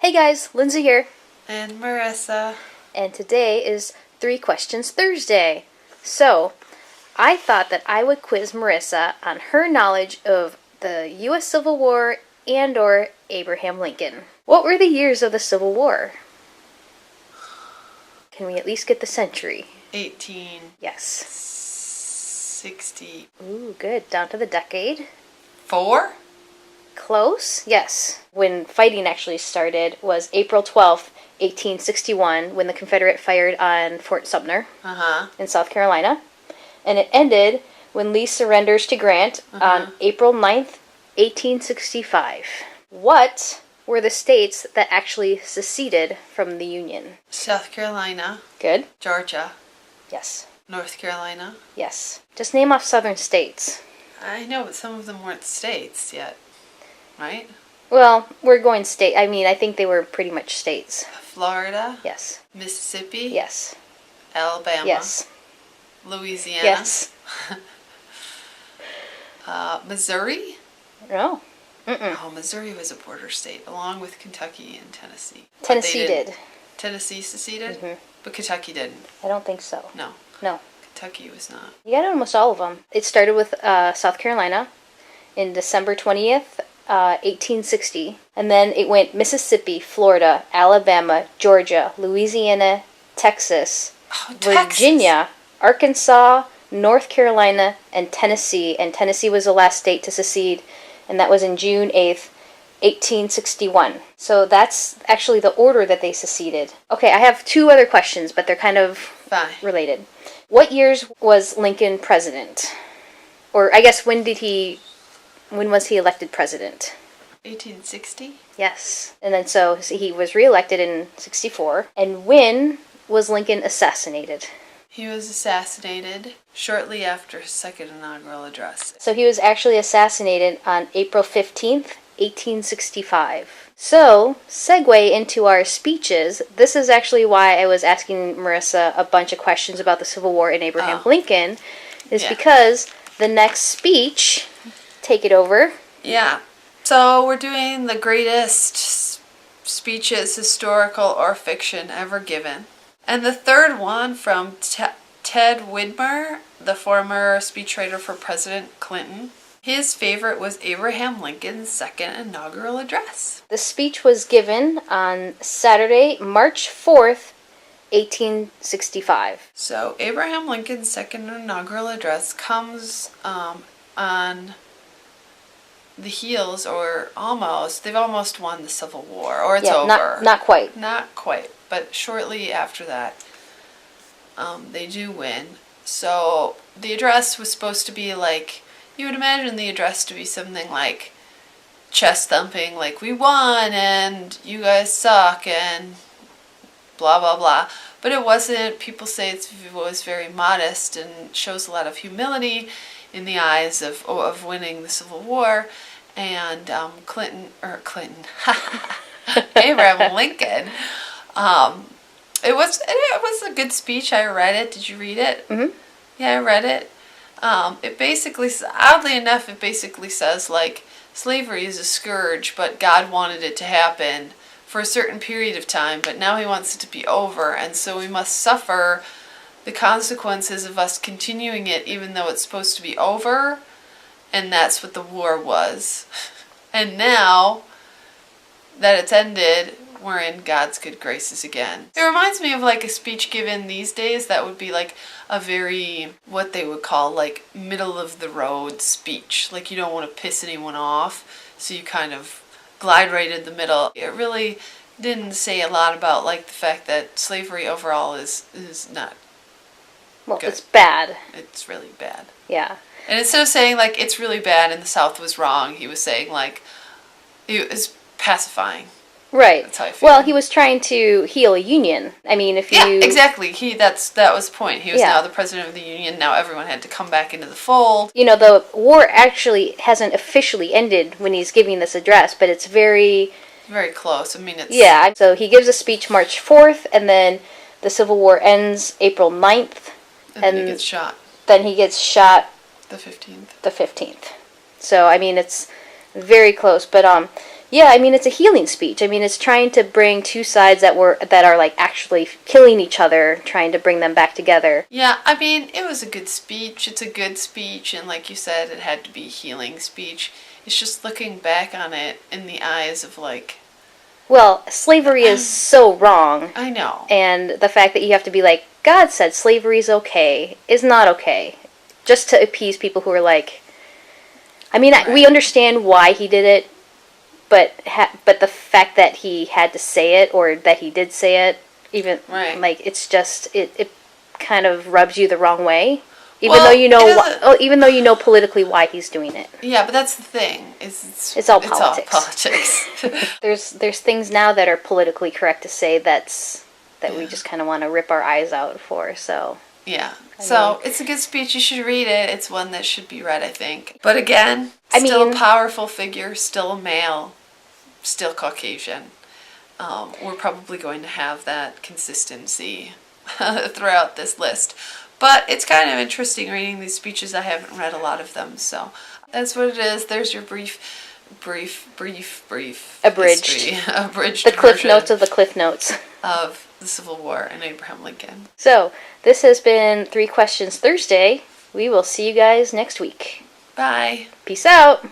Hey guys, Lindsay here, And Marissa. and today is 3 Questions Thursday. So, I thought that I would quiz Marissa on her knowledge of the U.S. Civil War and/or Abraham Lincoln. What were the years of the Civil War? Can we at least get the century? 1860. Yes. Ooh, good. Down to the decade. 4? Close, yes. When fighting actually started was April 12th, 1861, when the Confederate fired on Fort Sumter in South Carolina. And it ended when Lee surrenders to Grant on April 9th, 1865. What were the states that actually seceded from the Union? South Carolina. Good. Georgia. Yes. North Carolina. Yes. Just name off southern states. I know, but some of them weren't states yet. Right? Well, we're going state. I think they were pretty much states. Florida. Yes. Mississippi. Yes. Alabama. Yes. Louisiana. Yes. Missouri. No. Mm-mm. Oh, Missouri was a border state, along with Kentucky and Tennessee. Tennessee did. Tennessee seceded? Mm-hmm. But Kentucky didn't. I don't think so. No. No. Kentucky was not. You got almost all of them. It started with South Carolina in December 20th, 1860. And then it went Mississippi, Florida, Alabama, Georgia, Louisiana, Texas, Virginia, Arkansas, North Carolina, and Tennessee. And Tennessee was the last state to secede, and that was in June 8th, 1861. So that's actually the order that they seceded. Okay, I have 2 other questions, but they're kind of related. What years was Lincoln president? Or I guess when was he elected president? 1860? Yes. And then so he was reelected in 64. And when was Lincoln assassinated? He was assassinated shortly after his second inaugural address. So he was actually assassinated on April 15th, 1865. So, segue into our speeches. This is actually why I was asking Marissa a bunch of questions about the Civil War and Abraham Lincoln, because the next speech, take it over. Yeah. So we're doing the greatest speeches, historical or fiction, ever given. And the third one from Ted Widmer, the former speechwriter for President Clinton. His favorite was Abraham Lincoln's second inaugural address. The speech was given on Saturday, March 4th, 1865. So Abraham Lincoln's second inaugural address comes on the heels, or almost, they've almost won the Civil War, or it's over. Not quite. Not quite, but shortly after that, they do win. So the address was supposed to be like, you would imagine the address to be something like chest thumping, like we won and you guys suck and blah blah blah. But it wasn't. People say it was very modest and shows a lot of humility in the eyes of winning the Civil War. And Abraham Lincoln. It was a good speech. I read it. Did you read it? Mm-hmm. Yeah, I read it. It basically, oddly enough, it basically says like slavery is a scourge, but God wanted it to happen for a certain period of time, but now He wants it to be over, and so we must suffer the consequences of us continuing it, even though it's supposed to be over. And that's what the war was. And now that it's ended, we're in God's good graces again. It reminds me of like a speech given these days that would be like a very, what they would call like middle of the road speech. Like you don't want to piss anyone off, so you kind of glide right in the middle. It really didn't say a lot about like the fact that slavery overall is not Well, good. It's bad. It's really bad. Yeah. And instead of saying like it's really bad and the South was wrong, he was saying like it was pacifying. Right. That's how I feel. Well, he was trying to heal a union. I mean, if you... Yeah, exactly. That was the point. He was now the president of the union. Now everyone had to come back into the fold. You know, the war actually hasn't officially ended when he's giving this address, but it's very... Very close. I mean, it's... Yeah, so he gives a speech March 4th, and then the Civil War ends April 9th. And then he gets shot. Then he gets shot... The 15th. The 15th. So, I mean, it's very close. But, Yeah, I mean, it's a healing speech. I mean, it's trying to bring two sides that are like actually killing each other, trying to bring them back together. Yeah, I mean, it was a good speech. It's a good speech, and like you said, it had to be a healing speech. It's just looking back on it in the eyes of like... Well, slavery is so wrong. I know. And the fact that you have to be like, God said slavery's okay, is not okay. Just to appease people who are like... I mean, Right. we understand why he did it, but the fact that he had to say it, or that he did say it, even, Right. like, it's just, it kind of rubs you the wrong way. Even Well, though even though you know politically why he's doing it. Yeah, but that's the thing. It's all politics. All politics. There's things now that are politically correct to say that we Yeah. just kind of want to rip our eyes out for, so... Yeah. So it's a good speech. You should read it. It's one that should be read, I think. But again, still a powerful figure, still a male, still Caucasian. We're probably going to have that consistency throughout this list. But it's kind of interesting reading these speeches. I haven't read a lot of them, so that's what it is. There's your brief abridged history. Abridged the cliff version notes of the cliff notes of the Civil War and Abraham Lincoln. So, this has been 3 Questions Thursday. We will see you guys next week. Bye. Peace out.